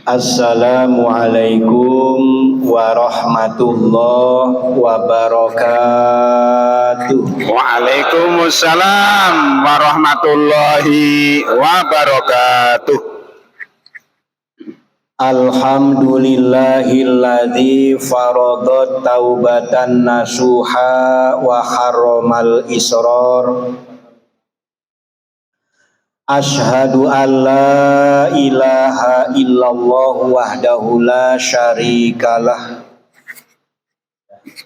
Assalamualaikum warahmatullahi wabarakatuh. Waalaikumsalam warahmatullahi wabarakatuh. Alhamdulillahilladzi faradha taubatan nasuha wa harramal israr. Ashhadu an la ilaha illallah wahdahu la syarikalah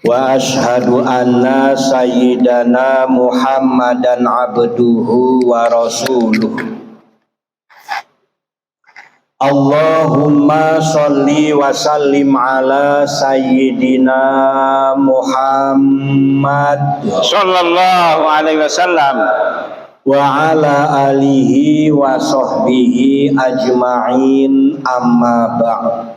wa ashhadu anna sayyidana Muhammadan abduhu wa rasuluh. Allahumma sholli wa sallim ala sayyidina Muhammad sallallahu alaihi wasallam wa ala alihi wa sahbihi ajma'in, amma ba'd.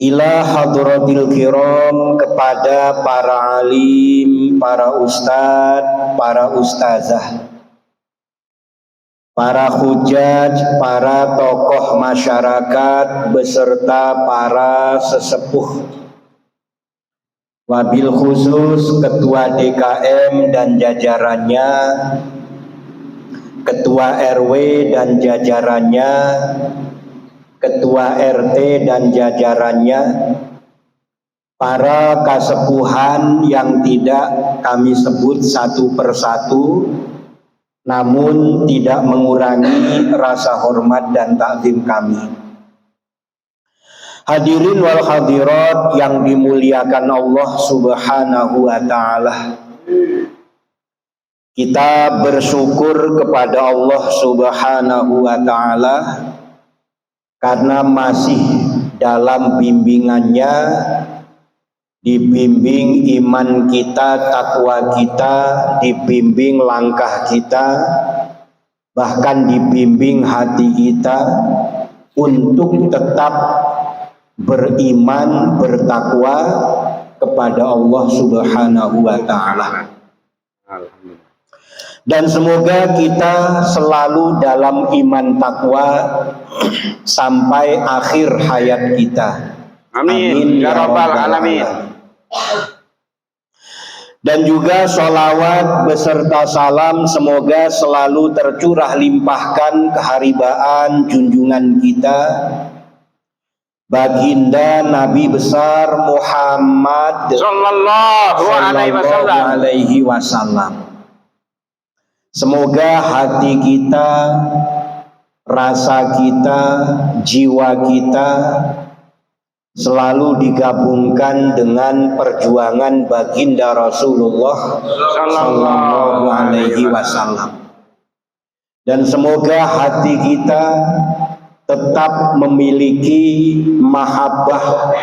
Ila hadratil kiram, kepada para alim, para ustadz, para ustazah, para hujaj, para tokoh masyarakat beserta para sesepuh, wabil khusus ketua DKM dan jajarannya, ketua RW dan jajarannya, ketua RT dan jajarannya, para kasepuhan yang tidak kami sebut satu persatu, namun tidak mengurangi rasa hormat dan takzim kami. Hadirin wal hadirat yang dimuliakan Allah Subhanahu wa ta'ala, kita bersyukur kepada Allah Subhanahu wa ta'ala karena masih dalam bimbingannya, dibimbing iman kita, takwa kita, dibimbing langkah kita, bahkan dibimbing hati kita untuk tetap beriman, bertakwa kepada Allah Subhanahu wa ta'ala. Dan semoga kita selalu dalam iman takwa sampai akhir hayat kita. Amin ya rabbal alamin. Dan juga sholawat beserta salam semoga selalu tercurah limpahkan keharibaan junjungan kita, Baginda Nabi besar Muhammad sallallahu alaihi wasallam. Semoga hati kita, rasa kita, jiwa kita selalu digabungkan dengan perjuangan Baginda Rasulullah sallallahu alaihi wasallam. Dan semoga hati kita tetap memiliki mahabbah,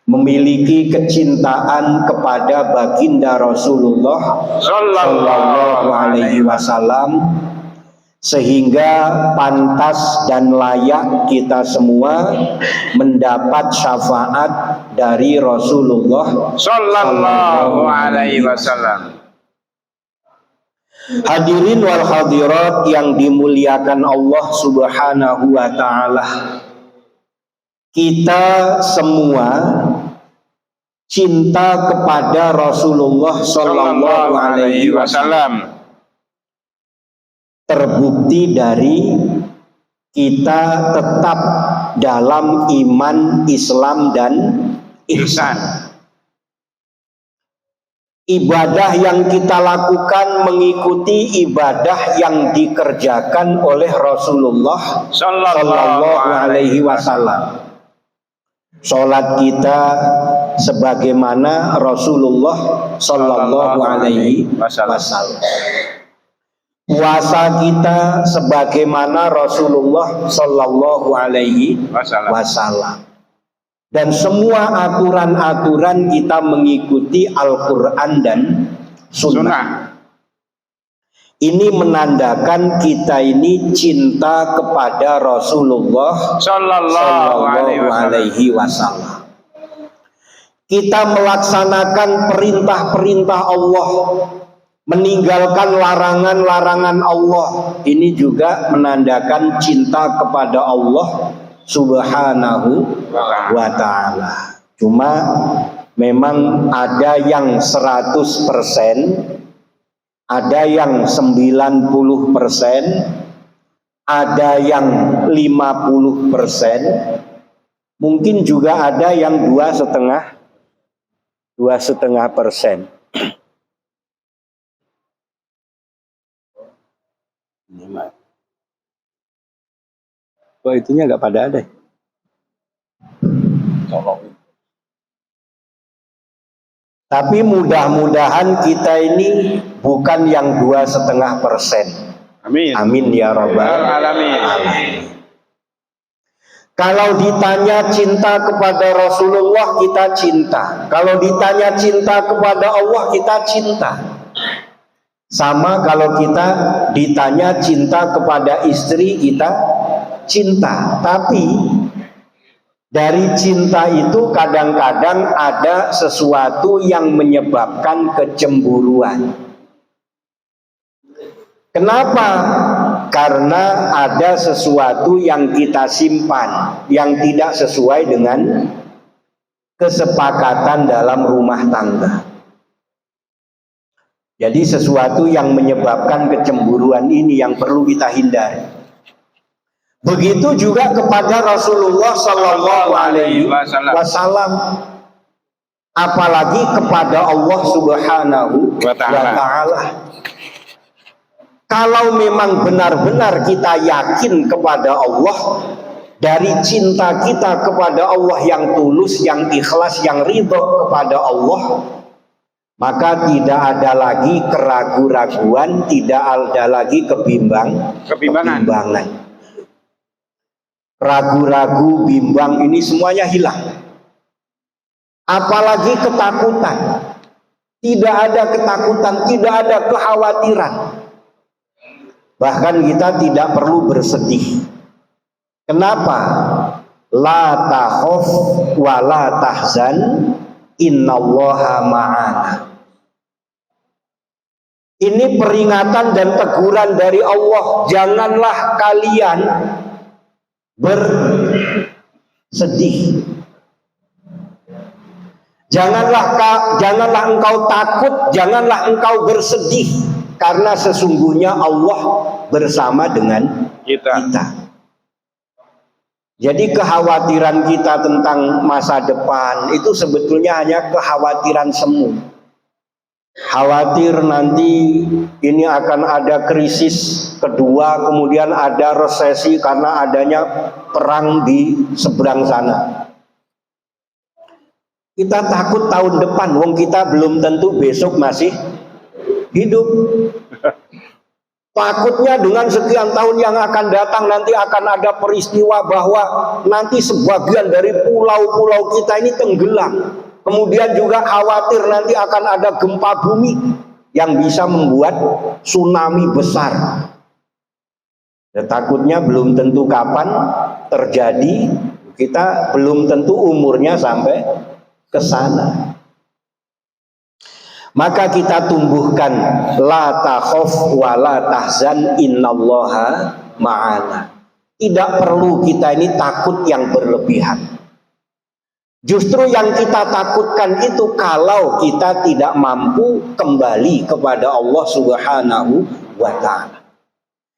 memiliki kecintaan kepada Baginda Rasulullah sallallahu alaihi wasallam, sehingga pantas dan layak kita semua mendapat syafaat dari Rasulullah sallallahu alaihi wasallam. Hadirin wal hadirat yang dimuliakan Allah Subhanahu wa ta'ala, kita semua cinta kepada Rasulullah sallallahu alaihi wasallam terbukti dari kita tetap dalam iman, Islam dan ihsan. Ibadah yang kita lakukan mengikuti ibadah yang dikerjakan oleh Rasulullah sallallahu alaihi wasallam. Salat kita sebagaimana Rasulullah sallallahu alaihi wasallam. Puasa kita sebagaimana Rasulullah sallallahu alaihi wasallam. Dan semua aturan-aturan kita mengikuti Al-Quran dan Sunnah. Ini menandakan kita ini cinta kepada Rasulullah sallallahu alaihi wasallam. Kita melaksanakan perintah-perintah Allah meninggalkan larangan-larangan Allah. Ini juga menandakan cinta kepada Allah Subhanahu wa ta'ala. Cuma memang ada yang 100%, ada yang 90%, ada yang 50%, mungkin juga ada yang 2,5%. Oh, itunya nggak pada ada. Tapi mudah-mudahan kita ini bukan yang 2,5%. Amin. Amin ya rabbal Alamin. Kalau ditanya cinta kepada Rasulullah, kita cinta. Kalau ditanya cinta kepada Allah, kita cinta. Sama kalau kita ditanya cinta kepada istri, kita cinta. Tapi dari cinta itu kadang-kadang ada sesuatu yang menyebabkan kecemburuan. Kenapa? Karena ada sesuatu yang kita simpan yang tidak sesuai dengan kesepakatan dalam rumah tangga. Jadi sesuatu yang menyebabkan kecemburuan ini yang perlu kita hindari. Begitu juga kepada Rasulullah Sallallahu Alaihi Wasallam, apalagi kepada Allah Subhanahu wa Ta'ala. Kalau memang benar-benar kita yakin kepada Allah, dari cinta kita kepada Allah yang tulus, yang ikhlas, yang ridho kepada Allah, maka tidak ada lagi keraguan-raguan, tidak ada lagi kebimbangan. Ragu-ragu, bimbang, ini semuanya hilang. Apalagi ketakutan. Tidak ada ketakutan, tidak ada kekhawatiran. Bahkan kita tidak perlu bersedih. Kenapa? La takhaf wa la tahzan, innallaha ma'ana. Ini peringatan dan teguran dari Allah. Janganlah kalian bersedih. Janganlah engkau takut, janganlah engkau bersedih, karena sesungguhnya Allah bersama dengan kita. Jadi kekhawatiran kita tentang masa depan itu sebetulnya hanya kekhawatiran semu. Khawatir nanti ini akan ada krisis kedua, kemudian ada resesi karena adanya perang di seberang sana. Kita takut tahun depan, wong kita belum tentu besok masih hidup. Takutnya dengan sekian tahun yang akan datang nanti akan ada peristiwa bahwa nanti sebagian dari pulau-pulau kita ini tenggelam. Kemudian juga khawatir nanti akan ada gempa bumi yang bisa membuat tsunami besar. Ya, takutnya belum tentu kapan terjadi, kita belum tentu umurnya sampai ke sana. Maka kita tumbuhkan la takhaf wa la tahzan innallaha ma'ana. Tidak perlu kita ini takut yang berlebihan. Justru yang kita takutkan itu kalau kita tidak mampu kembali kepada Allah Subhanahu wa Ta'ala.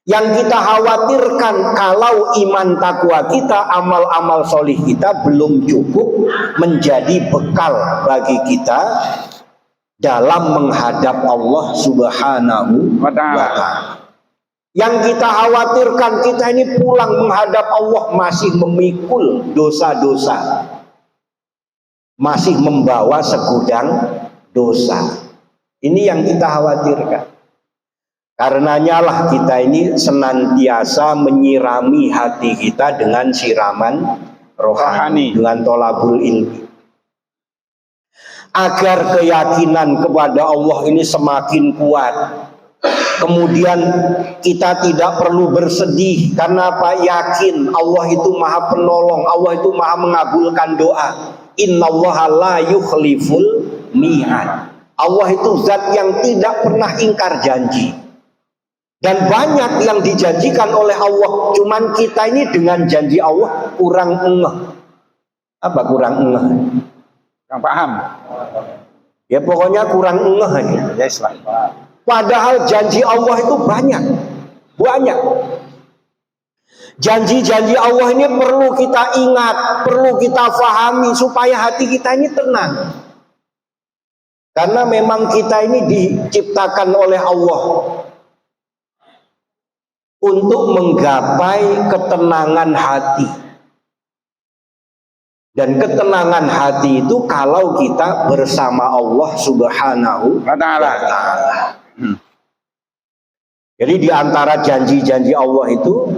Yang kita khawatirkan kalau iman takwa kita, amal-amal solih kita belum cukup menjadi bekal bagi kita dalam menghadap Allah Subhanahu wa Ta'ala. Yang kita khawatirkan kita ini pulang menghadap Allah masih memikul dosa-dosa, masih membawa segudang dosa. Ini yang kita khawatirkan. Karenanya lah kita ini senantiasa menyirami hati kita dengan siraman rohani, dengan tolabul ilmi, agar keyakinan kepada Allah ini semakin kuat. Kemudian kita tidak perlu bersedih. Karena apa? Yakin Allah itu maha penolong, Allah itu maha mengabulkan doa. Innallaha la yukhliful mi'ad. Allah itu zat yang tidak pernah ingkar janji. Dan banyak yang dijanjikan oleh Allah, cuman kita ini dengan janji Allah kurang ngeh. Apa kurang ngeh? Kurang paham. Ya pokoknya kurang ngeh aja. Yes lah. Padahal janji Allah itu banyak. Banyak. Janji-janji Allah ini perlu kita ingat, perlu kita fahami supaya hati kita ini tenang. Karena memang kita ini diciptakan oleh Allah untuk menggapai ketenangan hati. Dan ketenangan hati itu kalau kita bersama Allah Subhanahu wa Ta'ala. Jadi di antara janji-janji Allah itu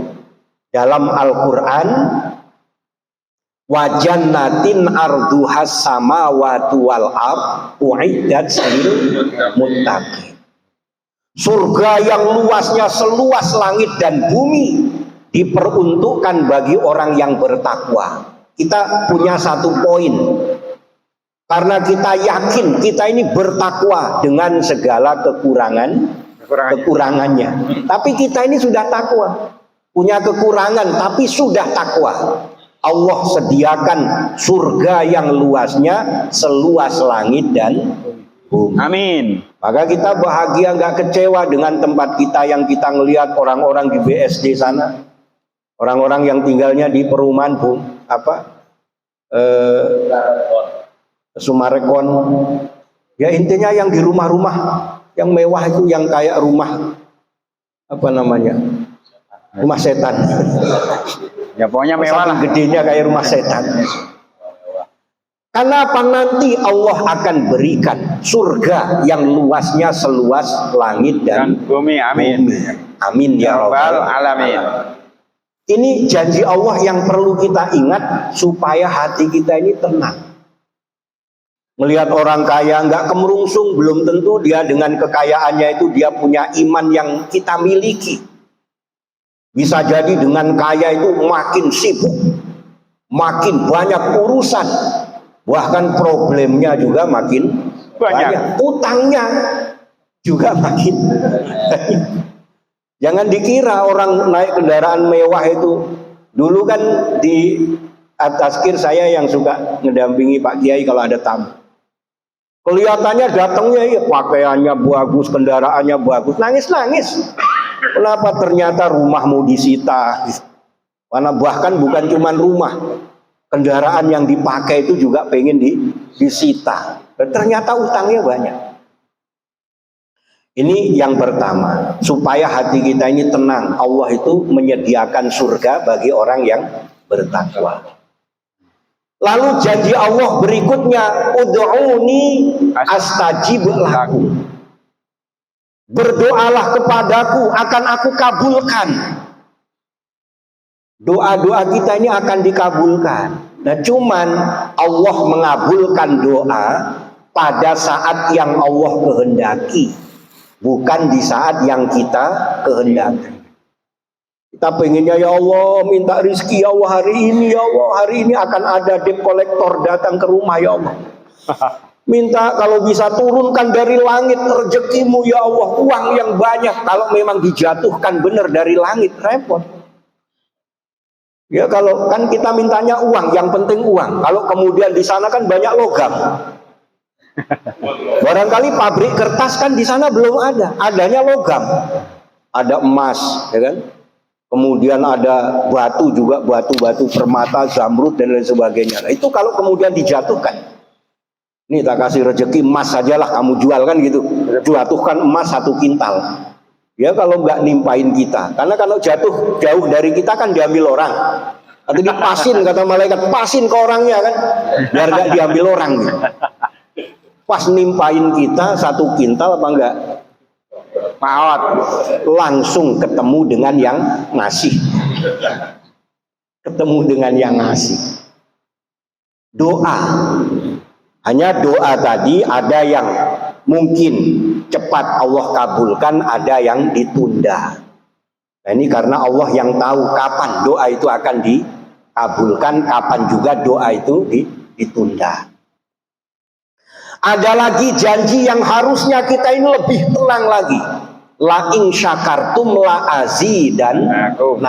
dalam Al-Quran, wa jannatin arduhas samawati wal ardh uiddat lil muttaqin. Surga yang luasnya seluas langit dan bumi diperuntukkan bagi orang yang bertakwa. Kita punya satu poin. Karena kita yakin kita ini bertakwa dengan segala kekurangannya. Tapi kita ini sudah takwa. Punya kekurangan tapi sudah takwa. Allah sediakan surga yang luasnya seluas langit dan bumi. Amin. Maka kita bahagia, nggak kecewa dengan tempat kita yang kita ngelihat orang-orang di BSD sana, orang-orang yang tinggalnya di perumahan Sumarekon. Ya intinya yang di rumah-rumah yang mewah itu, yang kayak rumah rumah setan. Ya pokoknya mewah lah. Gedenya kayak rumah setan. Karena apa? Nanti Allah akan berikan surga yang luasnya seluas langit dan bumi. Amin. Amin ya rabbal alamin. Ini janji Allah yang perlu kita ingat supaya hati kita ini tenang. Melihat orang kaya nggak kemerungsung, belum tentu dia dengan kekayaannya itu dia punya iman yang kita miliki. Bisa jadi dengan kaya itu makin sibuk, makin banyak urusan, bahkan problemnya juga makin banyak. Utangnya juga makin banyak. Jangan dikira orang naik kendaraan mewah itu. Dulu kan di atas kir saya yang suka ngedampingi Pak Kiai kalau ada tamu. Kelihatannya datangnya ya pakaiannya bagus, kendaraannya bagus, nangis-nangis. Kenapa ternyata rumah mau disita? Karena bahkan bukan cuma rumah, kendaraan yang dipakai itu juga pengen disita. Dan ternyata utangnya banyak. Ini yang pertama, supaya hati kita ini tenang. Allah itu menyediakan surga bagi orang yang bertakwa. Lalu janji Allah berikutnya, ud'uni astajib lakum. Berdoalah kepadaku, akan aku kabulkan. Doa-doa kita ini akan dikabulkan. Nah cuman Allah mengabulkan doa pada saat yang Allah kehendaki, bukan di saat yang kita kehendaki. Kita pengennya ya Allah minta rizki ya Allah hari ini, ya Allah hari ini akan ada debt collector datang ke rumah ya Allah. Minta kalau bisa turunkan dari langit rezekimu ya Allah, uang yang banyak. Kalau memang dijatuhkan benar dari langit, repot. Ya kalau kan kita mintanya uang, yang penting uang. Kalau kemudian di sana kan banyak logam. Barangkali pabrik kertas kan di sana belum ada, adanya logam. Ada emas, ya kan? Kemudian ada batu juga, batu-batu permata, zamrud dan lain sebagainya. Nah, itu kalau kemudian dijatuhkan. Nih tak kasih rezeki emas sajalah kamu jual kan gitu. Jatuhkan emas 1 kintal. Ya kalau nggak nimpain kita. Karena kalau jatuh jauh dari kita kan diambil orang. Atau dipasin kata malaikat, pasin ke orangnya kan. Biar nggak diambil orang gitu. Pas nimpain kita 1 kintal apa enggak? Maut. Langsung ketemu dengan yang ngasih. Ketemu dengan yang ngasih. Doa. Hanya doa tadi ada yang mungkin cepat Allah kabulkan, ada yang ditunda. Nah ini karena Allah yang tahu kapan doa itu akan dikabulkan, kapan juga doa itu ditunda. Ada lagi janji yang harusnya kita ini lebih tenang lagi. La in syakartum la azidannakum.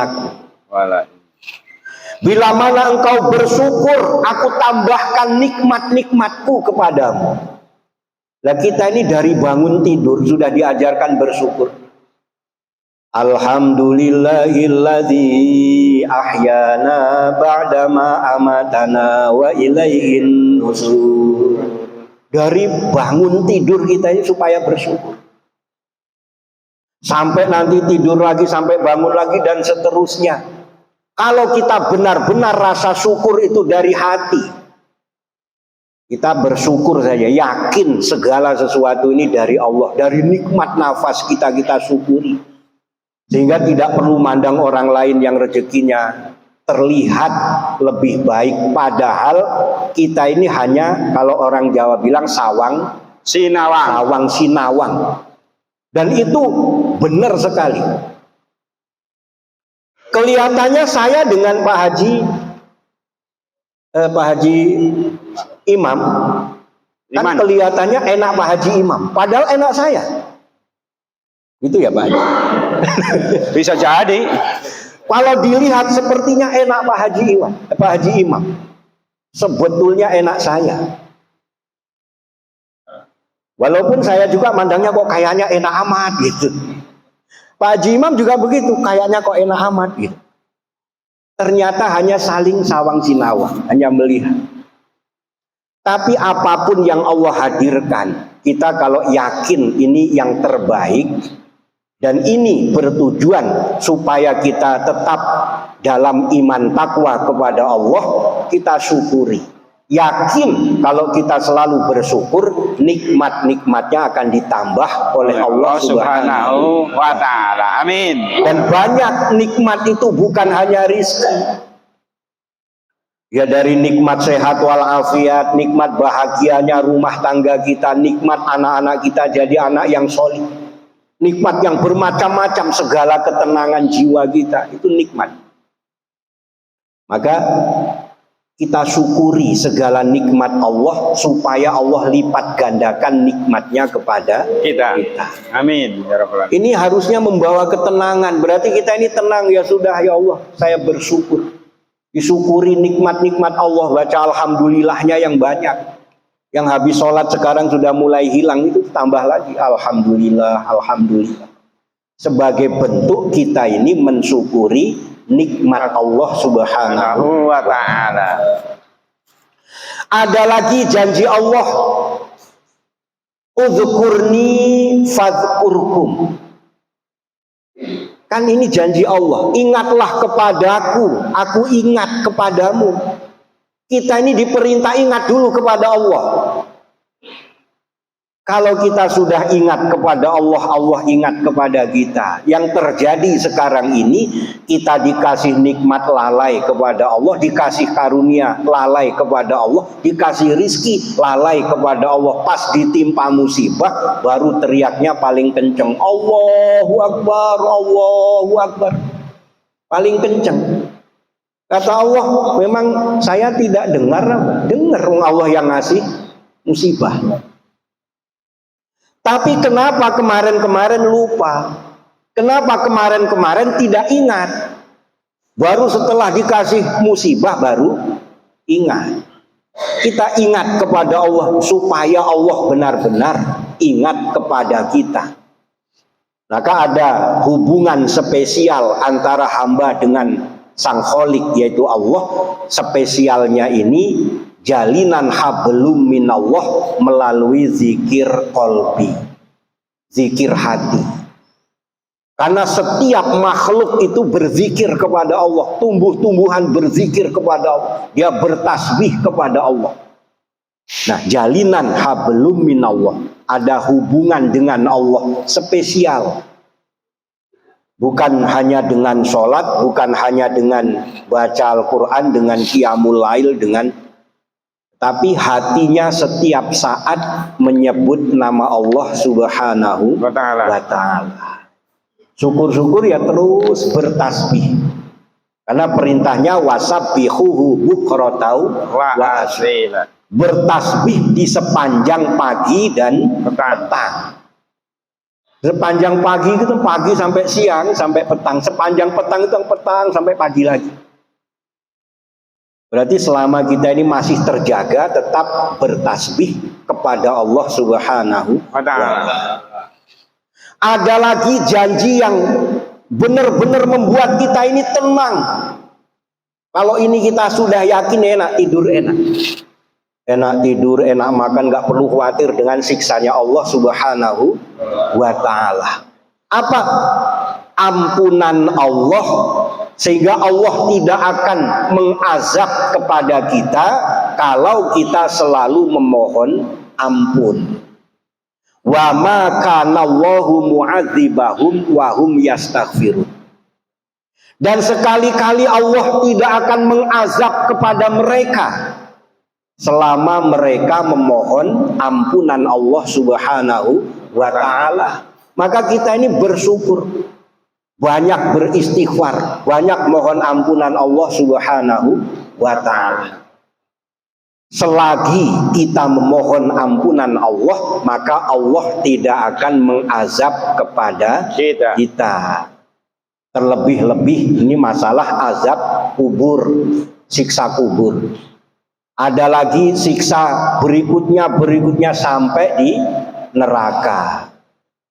Bila mana engkau bersyukur, aku tambahkan nikmat-nikmatku kepadamu. Nah, kita ini dari bangun tidur sudah diajarkan bersyukur. Alhamdulillahilladzi ahyana ba'dama amatana wa ilaihin nusur. Dari bangun tidur kita ini supaya bersyukur. Sampai nanti tidur lagi, sampai bangun lagi dan seterusnya. Kalau kita benar-benar rasa syukur itu dari hati, kita bersyukur saja, yakin segala sesuatu ini dari Allah, dari nikmat nafas kita syukuri, sehingga tidak perlu mandang orang lain yang rezekinya terlihat lebih baik, padahal kita ini hanya, kalau orang Jawa bilang sawang sinawang, dan itu benar sekali. Kelihatannya saya dengan Pak Haji Imam, kan kelihatannya enak Pak Haji Imam, padahal enak saya. Gitu ya Pak Haji? Bisa jadi. Kalau dilihat sepertinya enak Pak Haji Imam. Sebetulnya enak saya. Walaupun saya juga mandangnya kok kayaknya enak amat gitu. Pak Haji Imam juga begitu, kayaknya kok enak amat gitu. Ternyata hanya saling sawang sinawang, hanya melihat. Tapi apapun yang Allah hadirkan, kita kalau yakin ini yang terbaik dan ini bertujuan supaya kita tetap dalam iman takwa kepada Allah, kita syukuri. Yakin kalau kita selalu bersyukur, nikmat-nikmatnya akan ditambah oleh Allah Subhanahu wa ta'ala. Amin. Dan banyak nikmat itu bukan hanya rizki. Ya, dari nikmat sehat walafiat, nikmat bahagianya rumah tangga kita, nikmat anak-anak kita jadi anak yang solih, nikmat yang bermacam-macam, segala ketenangan jiwa kita, itu nikmat. Maka kita syukuri segala nikmat Allah supaya Allah lipat gandakan nikmatnya kepada kita. Amin. Ini harusnya membawa ketenangan. Berarti kita ini tenang, ya sudah ya Allah, saya bersyukur. Disyukuri nikmat-nikmat Allah, baca alhamdulillahnya yang banyak. Yang habis sholat sekarang sudah mulai hilang, itu tambah lagi alhamdulillah, alhamdulillah. Sebagai bentuk kita ini mensyukuri nikmat Allah Subhanahu wa ta'ala. Ada lagi janji Allah, udzkurni fadzkurkum. Kan ini janji Allah, ingatlah kepadaku, aku ingat kepadamu. Kita ini diperintah ingat dulu kepada Allah. Kalau kita sudah ingat kepada Allah, Allah ingat kepada kita. Yang terjadi sekarang ini, kita dikasih nikmat lalai kepada Allah, dikasih karunia lalai kepada Allah, dikasih rizki lalai kepada Allah. Pas ditimpa musibah, baru teriaknya paling kenceng, Allahu Akbar, Allahu Akbar. Paling kenceng. Kata Allah, memang saya tidak dengar Allah yang ngasih musibah. Tapi kenapa kemarin-kemarin lupa? Kenapa kemarin-kemarin tidak ingat? Baru setelah dikasih musibah baru ingat. Kita ingat kepada Allah supaya Allah benar-benar ingat kepada kita. Maka ada hubungan spesial antara hamba dengan Sang Kholik, yaitu Allah. Spesialnya ini jalinan hablum minallah melalui zikir qalbi, zikir hati. Karena setiap makhluk itu berzikir kepada Allah, tumbuh-tumbuhan berzikir kepada Allah, dia bertasbih kepada Allah. Nah, jalinan hablum minallah, ada hubungan dengan Allah spesial. Bukan hanya dengan sholat, bukan hanya dengan baca Al-Quran, dengan qiyamul lail, tapi hatinya setiap saat menyebut nama Allah Subhanahu wa ta'ala. Syukur-syukur ya terus bertasbih. Karena perintahnya wasabbihuhu bukratan wa asila. bertasbih di sepanjang pagi dan petang. Sepanjang pagi itu pagi sampai siang sampai petang, sepanjang petang itu petang sampai pagi lagi. Berarti selama kita ini masih terjaga tetap bertasbih kepada Allah Subhanahu wa ta'ala. Ada lagi janji yang benar-benar membuat kita ini tenang. Kalau ini kita sudah yakin, enak tidur, enak tidur, enak makan, nggak perlu khawatir dengan siksanya Allah Subhanahu wa ta'ala. Apa? Ampunan Allah, sehingga Allah tidak akan mengazab kepada kita kalau kita selalu memohon ampun. Wa ma kana Allahu mu'adzibahum wa hum yastaghfirun. Dan sekali-kali Allah tidak akan mengazab kepada mereka selama mereka memohon ampunan Allah Subhanahu wa ta'ala. Maka kita ini bersyukur, banyak beristighfar, banyak mohon ampunan Allah Subhanahu wa ta'ala. Selagi kita memohon ampunan Allah, maka Allah tidak akan mengazab kepada kita. Terlebih-lebih ini masalah azab kubur, siksa kubur. Ada lagi siksa berikutnya sampai di neraka.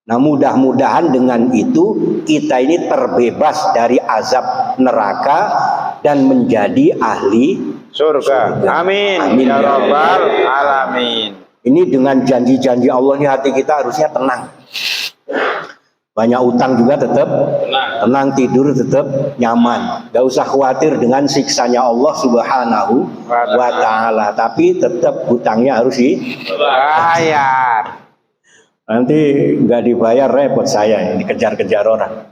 Nah, mudah-mudahan dengan itu kita ini terbebas dari azab neraka dan menjadi ahli surga. Amin. Amin Ya Rabbal Alamin. Ini dengan janji-janji Allah, ini hati kita harusnya tenang. Banyak utang juga tetap tenang, tidur tetap nyaman. Gak usah khawatir dengan siksanya Allah Subhanahu wa ta'ala. Tapi tetap hutangnya harus dibayar. Nanti nggak dibayar repot saya, ini kejar-kejar orang.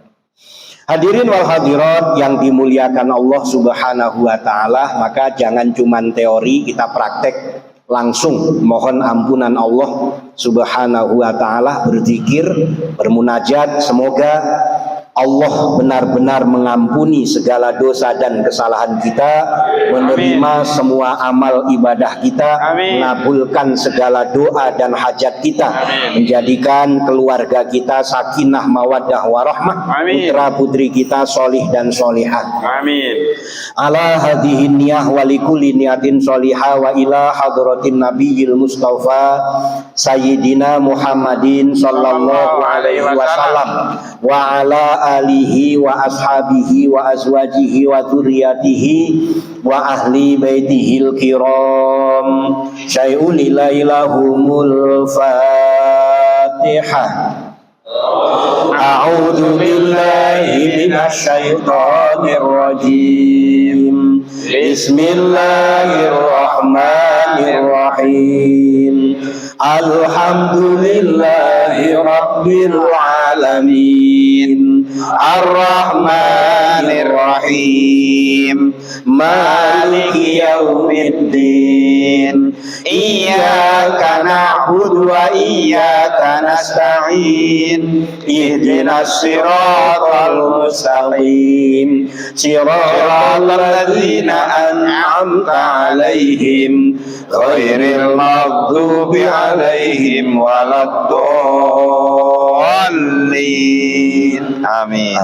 Hadirin wal hadirat yang dimuliakan Allah Subhanahu wa ta'ala, maka jangan cuman teori, kita praktek langsung mohon ampunan Allah Subhanahu wa ta'ala, berzikir, bermunajat. Semoga Allah benar-benar mengampuni segala dosa dan kesalahan kita, menerima semua amal ibadah kita, mengabulkan segala doa dan hajat kita, menjadikan keluarga kita sakinah mawaddah warahmah, putra putri kita solih dan solihah. Amin. Ala hadhihi niyah wa likulli niyatin solihah wa ila hadratin nabiyil mustafa sayyidina Muhammadin sallallahu alaihi wasallam wa ala alihi wa ashabihi wa azwajihi wa dzurriyyatihi wa ahli baitihil kiram. Syai'ul ilaihumul Fatihah. A'udzu billahi minasy syaithanir rajim. Bismillahirrahmanirrahim. Alhamdulillahi rabbil alamin. Ar-Rahmanir Rahim. Maliki yaumiddin. Iyyaka na'budu wa iyyaka nasta'in. Ihdinas siratal mustaqim. Siratal ladzina an'amta 'alaihim ghairil maghdubi 'alaihim waladdallin. Amin.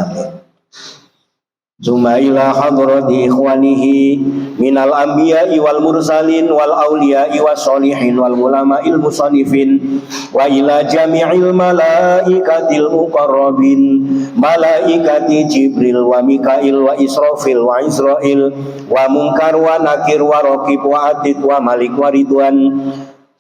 Summa ila hadrati ikhwanihi minal anbiya'i wal mursalin wal awliya'i was solihin wal ulama'il musannifin wa ila jami'il malaikatil muqarrabin malaikati Jibril wa Mikail wa Israfil wa Israil wa Munkar wa Nakir wa Raqib wa Atid wa Malik wa Ridwan.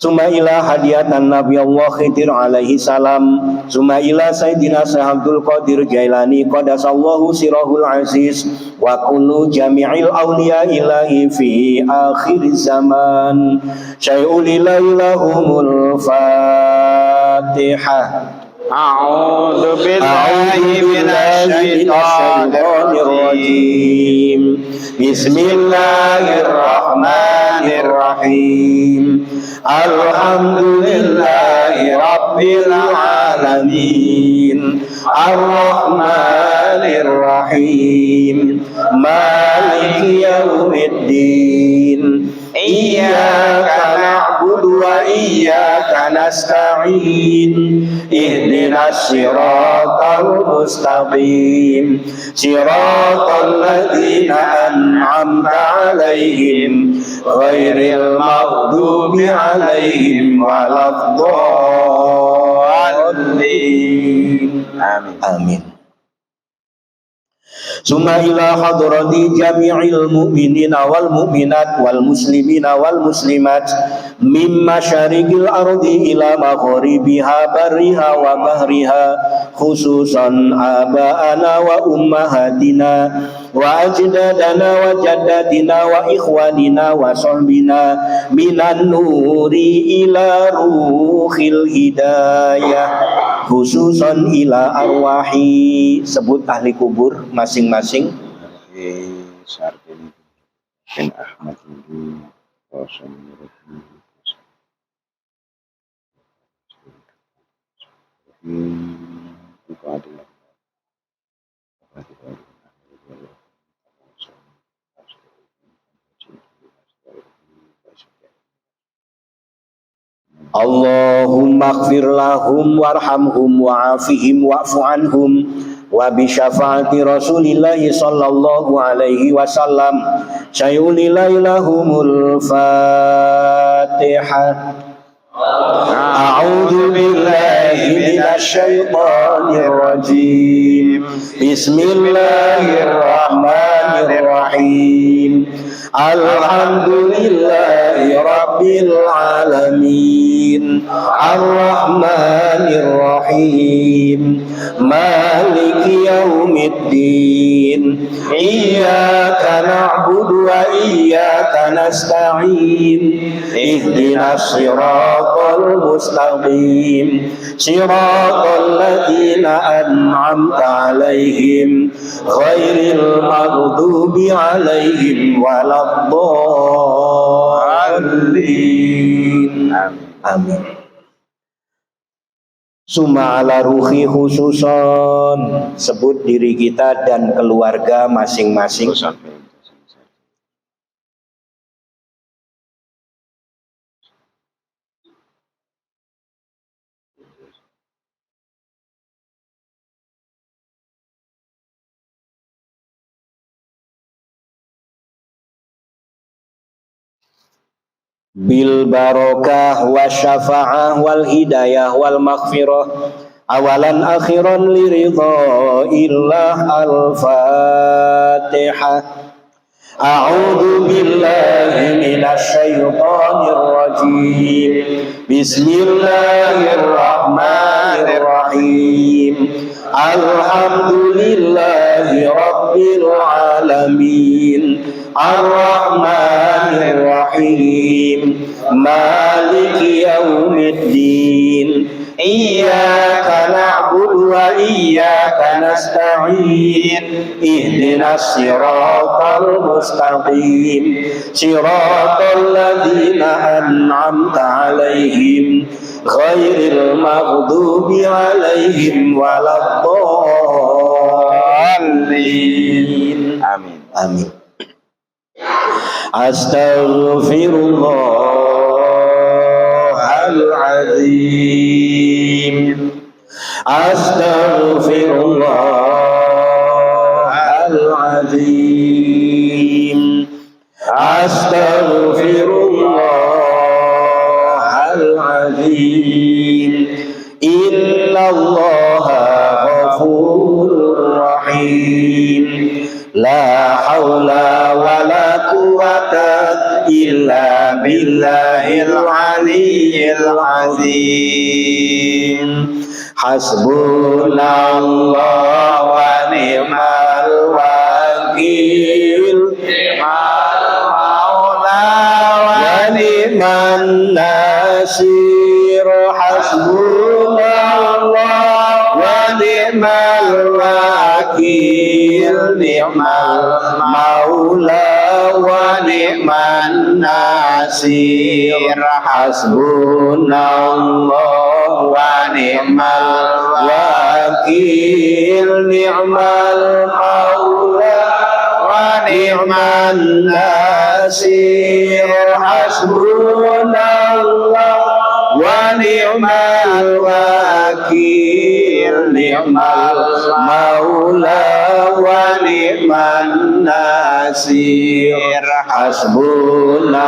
Summa ila hadiyatan Nabi Allah Khidir alaihi salam. Summa ila Sayyidina Abdul Qadir Jailani qadasallahu sirahul aziz wa kullu jami'il awliya ilahi fi akhir zaman. Syai'ul ilaihumul Fatihah. A'udzu billahi minasy syaithanir rajim. Bismillahirrahmanirrahim. Alhamdulillahi rabbil alamin. Ar-Rahmanir Rahim. Maliki yaumiddin. Iyyaka nasta'in ihdinas siratal mustaqim siratal ladzina an'amta 'alaihim ghairil maghdubi 'alaihim waladdallin. Amin. Summa ila hadrati jami'il mu'minina wal mu'minat wal muslimina wal muslimat mimma syarikil ardi ila maghribiha barriha wa bahriha khususan aba'ana wa ummahatina wa ajdadana wa jaddatina wa ikhwanina wa sahbina minan nuri ila ruhil hidayah khususan ila arwahi. Sebut ahli kubur masing-masing. Allahumma ighfir lahum warhamhum wa'afihim wa'fu anhum wa bi syafaati Rasulillahi sallallahu alaihi wasallam sayulilahumul Fatihah. A'udzu billahi minasy syaithanir rajim. Bismillahirrahmanirrahim. Alhamdulillahi rabbil alamin. Ar-Rahmanir Rahim. Maliki yaumiddin. Iyyaka na'budu wa iyyaka nasta'in. Ihdinas siratal mustaqim. Siratal ladzina an'amta 'alaihim ghairil maghdubi 'alaihim waladdallin. Amin. Summa ala ruhi khususon. Sebut diri kita dan keluarga masing-masing. Bil barakah wa syafa'ah wal hidayah wal maghfirah awalan akhiran li ridhaillah al-Fatihah. A'udzu billahi minasy syaithanir rajim. Bismillahirrahmanirrahim. Alhamdulillahi rabbil alamin. Ar-Rahmanir Rahim. Maliki yaumiddin. Iyyaka na'budu wa iyyaka nasta'in. Ihdinas siratal mustaqim. Siratal ladzina an'amta 'alaihim ghairil maghdubi 'alaihim waladdallin. Amin. Amin. Astaghfirullahaladzim. Astaghfirullahaladzim. Astaghfirullahaladzim. Innallaha ghafurur rahim. La haula wa la quwwata illa billahil aliyyil azim. Hasbunallah wa ni'mal wakil. Ni'mal maula wa ni'man nasir. Hasbunallah wa ni'mal wakil. Ni'mal maula wa ni'man nasir. Hasbunallah wa ni'mal wakil. Ni'mal maula wa ni'man nasir. Hasbunallah wa ni'mal wakil, ni'mal maula wa ni'man nasir. Hasbunallah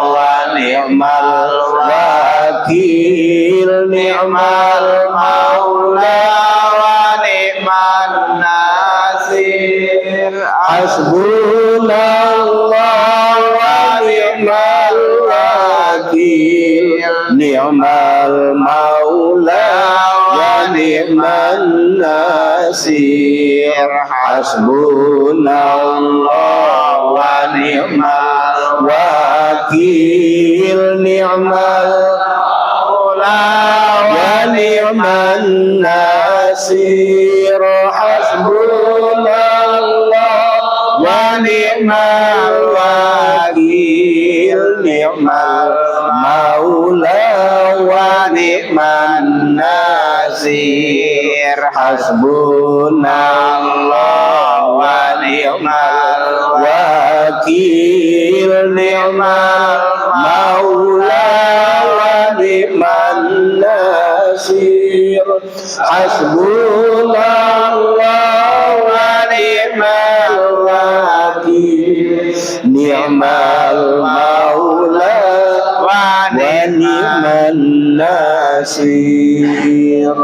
wa ni'mal wakil, ni'mal maula wa ni'man nasir. Hasbunallah wa ni'mal wakil, ni'mal maula wa ni'man nasir. Hasbunallah wa ni'mal wakil, ni'mal maula wa ni'man nasir. Hasbunallah wa ni'mal wakil, ni'mal maula wa ni'man nasir. Hasbunallah wa ni'mal wakil, ni'mal maula wa ni'man nasir. Hasbunallah wa ni'mal wakil, ni'mal maula wa ni'man nasir.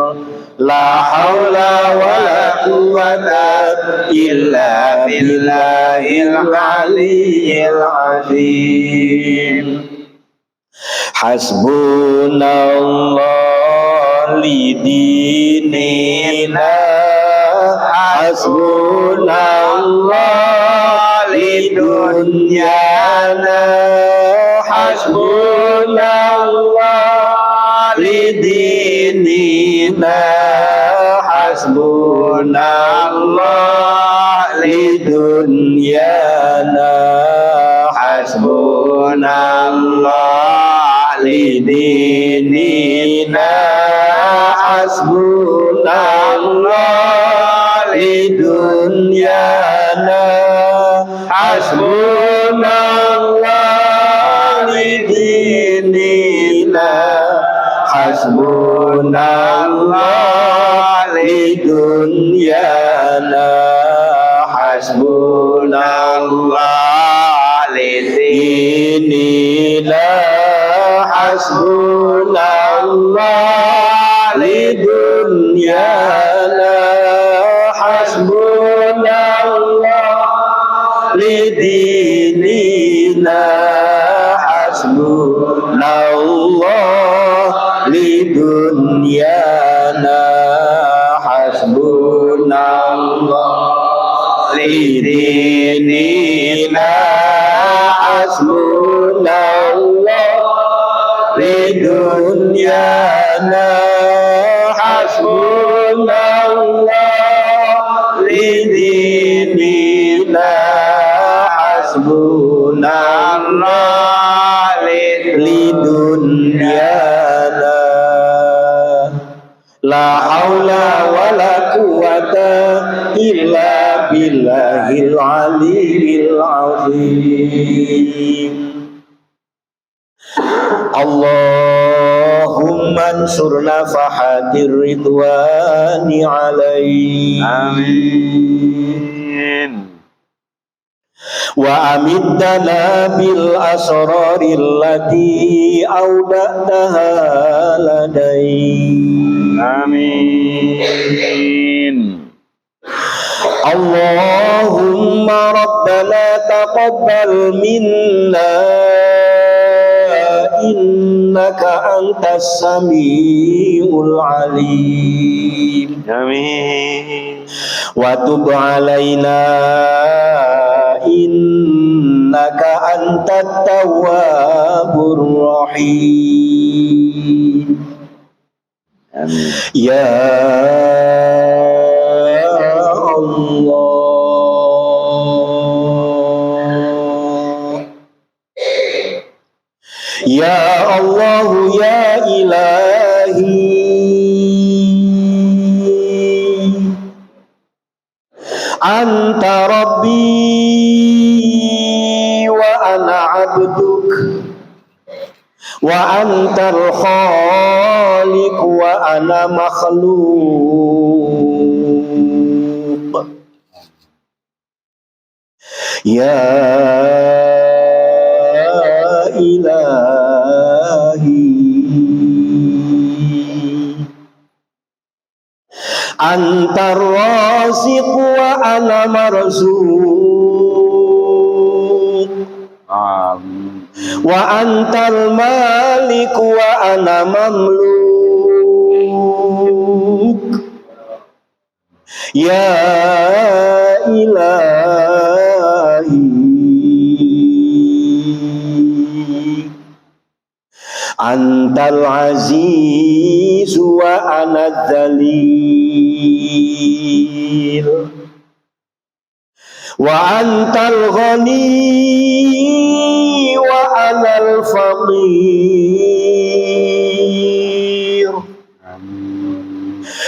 La haula wa la quwwata illa billahil aliyyil azim. Hasbunallah lidinina, hasbunallah lidunyana, hasbunallah lidinina, hasbunallah lidunyana, hasbunallah lidinina, hasbunallah lidunyana, hasbunallah lidinina, hasbunallah lidunyana, hasbunallah lidinina, hasbunallah lidunyana, hasbunallah lidinina, hasbunallah lidunyana, hasbunallah lidinina, hasbunallah lidunyana, hasbunallah lidinina, hasbunallah lidunyana. La haula wa la quwwata illa billahil aliyyil azim. Allahumma ansurna fahatir ridwani alaih. Amin. Wa amiddana bil asraril lati awda'taha ladai. Amin. Allahumma rabbana taqabbal minna innaka antas samiul alim. Amin. Wa tub alaina innaka antat tawwabur rahim. Amin. Ya Allah, Ya Allah, Ya Ilahi, Anta Rabbi wa ana abduk wa antal khaliq wa ana makhluq. Ya ilahi antar raziq wa ana marzuq. Amin. Wa antal malik wa ana mamluk. Ya ilahi antal aziz wa ana dzalil. Wa antal ghani wa anal faqir.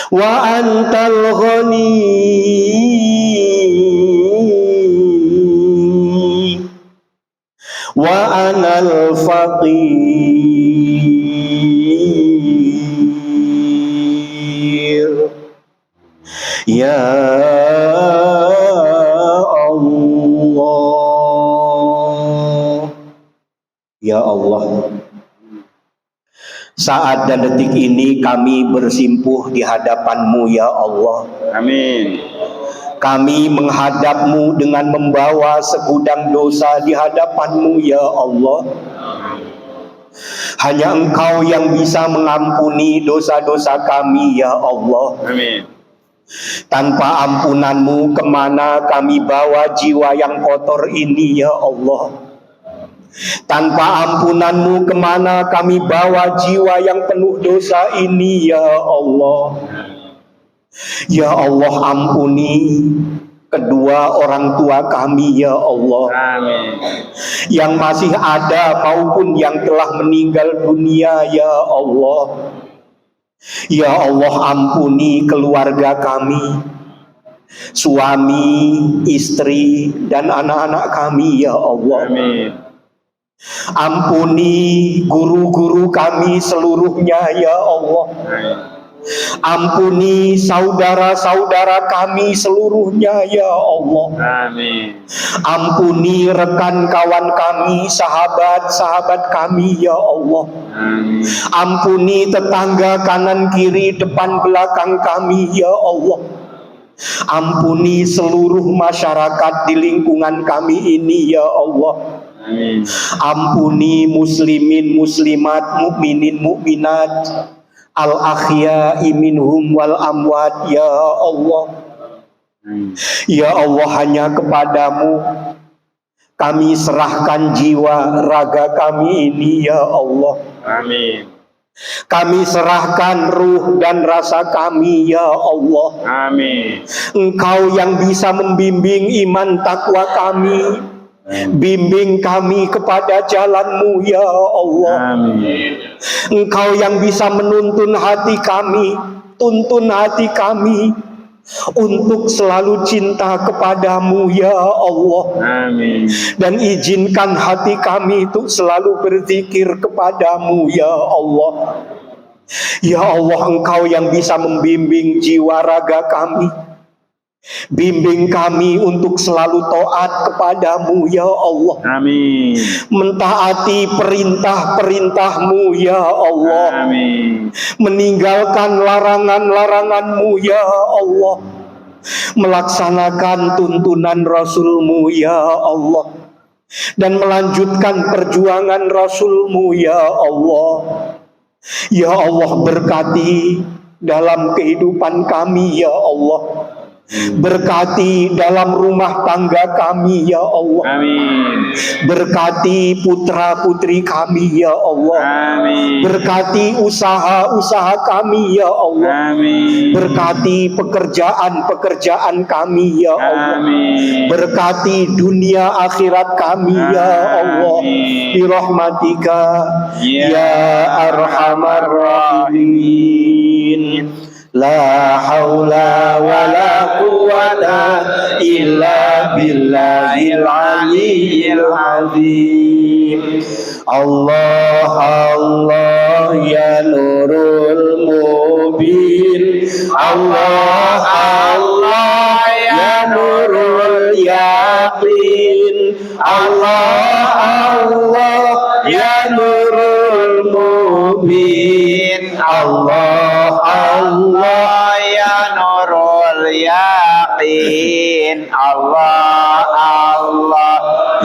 Wa antal ghani wa anal faqir. Ya Allah, ya Allah, saat dan detik ini kami bersimpuh di hadapan-Mu ya Allah. Amin. Kami menghadap-Mu dengan membawa segudang dosa di hadapan-Mu ya Allah. Hanya Engkau yang bisa mengampuni dosa-dosa kami ya Allah. Amin. Tanpa ampunan-Mu kemana kami bawa jiwa yang kotor ini ya Allah. Tanpa ampunan-Mu kemana kami bawa jiwa yang penuh dosa ini ya Allah. Ya Allah, ampuni kedua orang tua kami ya Allah. Amin. Yang masih ada maupun yang telah meninggal dunia ya Allah. Ya Allah, ampuni keluarga kami, suami, istri, dan anak-anak kami ya Allah. Amin. Ampuni guru-guru kami seluruhnya ya Allah. Amin. Ampuni saudara-saudara kami seluruhnya ya Allah. Amin. Ampuni rekan kawan kami, sahabat-sahabat kami ya Allah. Amin. Ampuni tetangga kanan kiri depan belakang kami ya Allah. Ampuni seluruh masyarakat di lingkungan kami ini ya Allah. Amin. Ampuni muslimin muslimat, mukminin mukminat, al ahya'i minhum wal amwat ya Allah. Ya Allah, hanya kepadamu kami serahkan jiwa raga kami ini ya Allah. Amin. Kami serahkan ruh dan rasa kami ya Allah. Amin. Engkau yang bisa membimbing iman takwa kami. Bimbing kami kepada jalan-Mu ya Allah. Amin. Engkau yang bisa menuntun hati kami, tuntun hati kami untuk selalu cinta kepadamu ya Allah. Amin. Dan izinkan hati kami untuk selalu berzikir kepadamu ya Allah. Ya Allah, Engkau yang bisa membimbing jiwa raga kami. Bimbing kami untuk selalu taat kepadamu ya Allah. Amin. Mentaati perintah-perintah-Mu ya Allah. Amin. Meninggalkan larangan-larangan-Mu ya Allah. Melaksanakan tuntunan Rasul-Mu ya Allah. Dan melanjutkan perjuangan Rasul-Mu ya Allah. Ya Allah, berkati dalam kehidupan kami ya Allah. Berkati dalam rumah tangga kami ya Allah. Amin. Berkati putra putri kami ya Allah. Amin. Berkati usaha-usaha kami ya Allah. Amin. Berkati pekerjaan-pekerjaan kami ya Allah. Amin. Berkati dunia akhirat kami ya Allah. Amin. Bi rahmatika Ya ya arhamar rahimin. La haula wa la quwwata illa billahil aliyyil azim. Allah Allah ya nurul mubin, Allah Allah ya nurul yakin, Allah Allah ya nurul mubin, Allah Allah ya nurul yakin, Allah Allah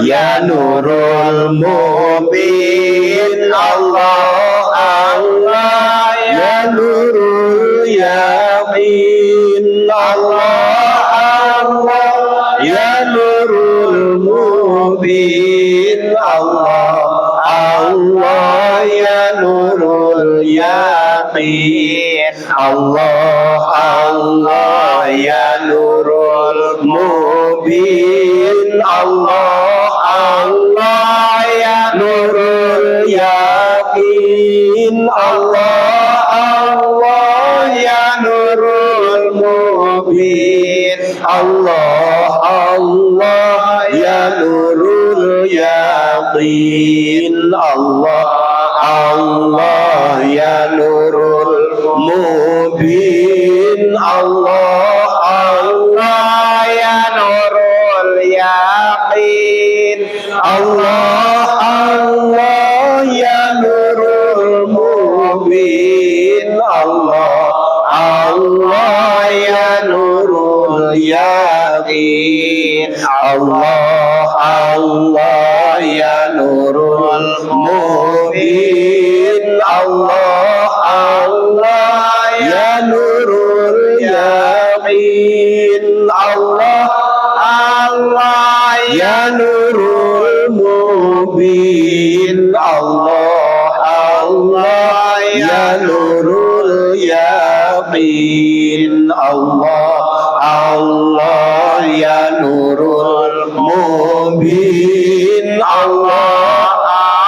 ya nurul mubin, Allah Allah ya nurul yakin, Allah Allah ya nurul mubin, Allah Allah ya nurul yakin, Allah Allah ya nurul mubin, Allah Allah ya nurul yakin, Allah Allah ya nurul mubin, Allah Allah ya nurul yakin, Allah Allah ya nurul mubin, Allah Allah ya nurul yakin, Allah Allah ya nurul mubin, Allah Allah ya nurul yakin, Allah Allah ya nurul mubin, Allah Allah ya nurul yakin, Allah Allah ya nurul mubin, Allah Allah ya nurul yakin, Allah Allah ya nurul mubin, Allah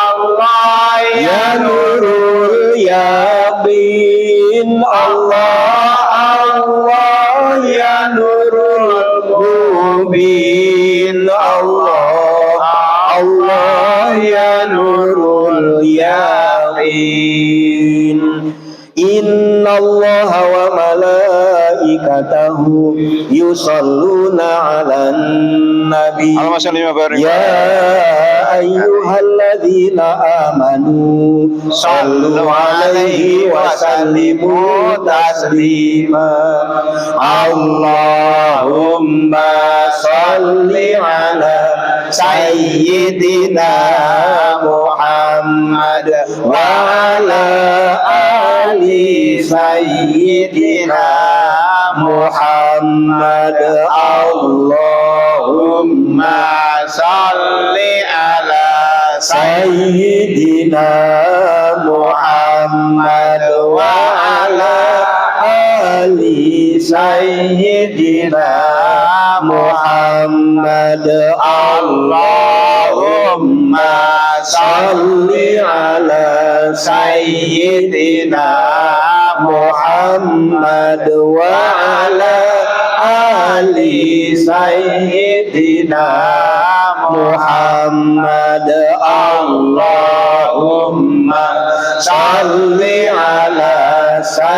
Allah ya nurul yakin, Allah Allah ya nurul mubin, Allah Allah ya nurul yakin. Inna Allah wa malaikatahu yusalluna ala nabi, Allahumma shalli wa barik. ya ayyuhalladzina amanu sallu alaihi wa sallimu taslima, Allahumma salli ala sayyidina Muhammad wa ala ali sayyidina Muhammad, Allahumma salli ala sayyidina Muhammad wa ala ali sayyidina Muhammad, Allahumma salli ala sayyidina Muhammad wa ala ali sayyidina Muhammad, Allahumma salli ala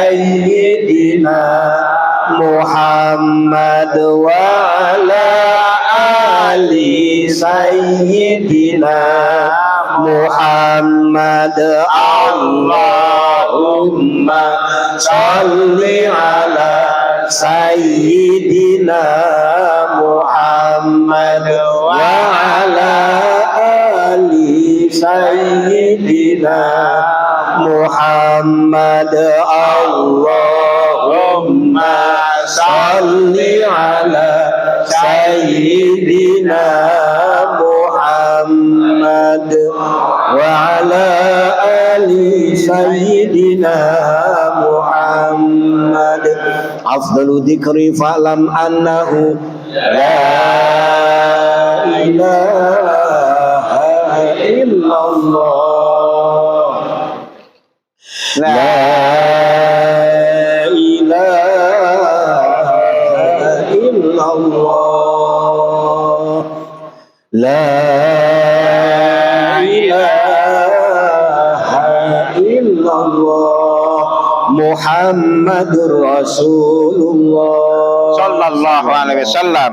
sayyidina Muhammad wa ala ali sayyidina Muhammad, Allahumma salli ala sayyidina Muhammad wa ala ali sayyidina Muhammad, Allahumma salli ala sayyidina Muhammad wa ala ali sayyidina Muhammad. Afdalu dzikri fa'lam annahu la ilaha illallah, la ilaha illallah, la ilaha Muhammadur Rasulullah sallallahu alaihi wasallam.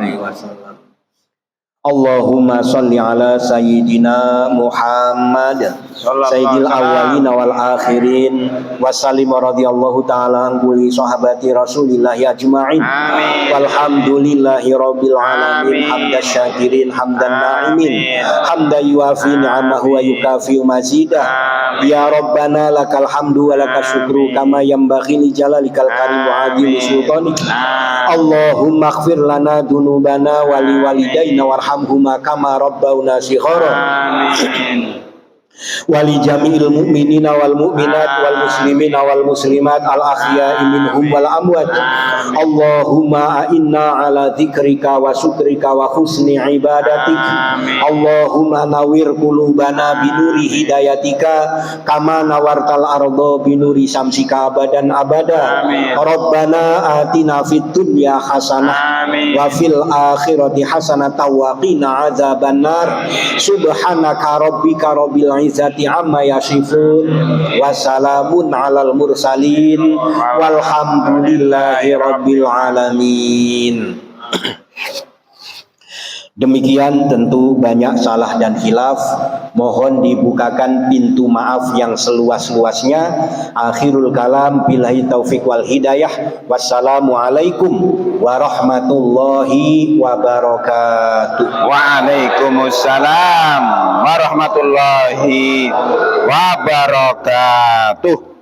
Allahumma sholli ala sayyidina Muhammad sayyidil awwalin wal akhirin wa sallim radhiyallahu ta'ala an kulli sahabati Rasulillah ajma'in. Walhamdulillahi rabbil alamin hamdan syakirin hamdan na'imin hamdan yuafi ni'amahu wa yukafi mazidah. Ya Rabbana lakal hamdu wa lakal syukru kama yanbaghi li jalalikal karim wa adili sultanik. Allahumma ighfir lana dunubana wa li walidayna warhamhuma kama rabbauna shighara. Amin. Wali jami'il mu'minina wal mu'minat wal muslimina wal muslimat al ahya'i minhum wal amwat. Allahumma a'inna ala dzikrika wa syukrika wa husni ibadatik. Allahumma nawwir qulubana binuri hidayatika kama nawartal arda binuri samsika abadan abada. Rabbana atina fid dunya hasanah wa fil akhirati hasanah wa qina adzabannar. Subhanaka rabbika rabbil izzati amma yasifun wa salamun alal mursalin walhamdulillahi rabbil alamin. Demikian tentu banyak salah dan khilaf, mohon dibukakan pintu maaf yang seluas-luasnya. Akhirul kalam billahi taufik wal hidayah. Wassalamualaikum warahmatullahi wabarakatuh. Waalaikumsalam warahmatullahi wabarakatuh.